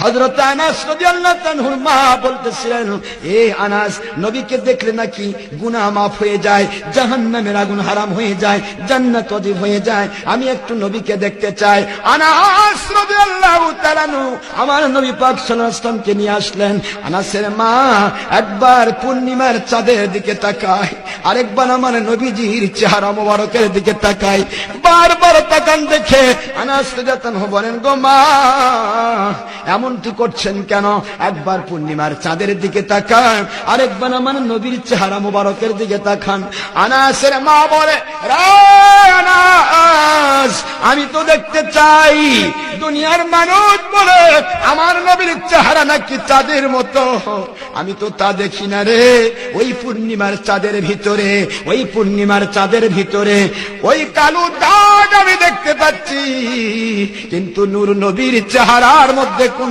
হযরত আনাস রাদিয়াল্লাহু তাআলার মা বলতেছিলেন, এ আনাস, নবীকে দেখলে নাকি গুনাহ মাফ হয়ে যায়, জাহান্নামের আগুন হারাম হয়ে যায়, জান্নাত ওয়াজিব হয়ে যায়। আমি একটু নবীকে দেখতে চাই। আনাস রাদিয়াল্লাহু তাআলা আমার নবী পাক সাল্লাল্লাহু আলাইহি ওয়াসাল্লামকে নিয়ে আসলেন। আনাসের মা একবার পূর্ণিমার চাঁদের দিকে তাকায়, আরেকবার আমার নবীজির চেহারা মোবারকের দিকে তাকায়। বারবার তাকান দেখে আনাস রাদিয়াল্লাহু আনহু বলেন, গো মা, এমনটি করছেন কেন? একবার পূর্ণিমার চাঁদের দিকে তাকান, আরেকবার আমার নবীর চেহারা মোবারকের দিকে তাকান। আনাসের মা বলে, আনাস, আমি তো দেখতে চাই। দুনিয়ার মানুষ বলে আমার নবীর চেহারা নাকি চাঁদের মতো, আমি তো তা দেখি না রে। ওই পূর্ণিমার চাঁদের ভিতরে, ওই পূর্ণিমার চাঁদের ভিতরে ওই কালো দাগ আমি দেখতে পাচ্ছি, কিন্তু নূর নবীর চেহারার মধ্যে কোন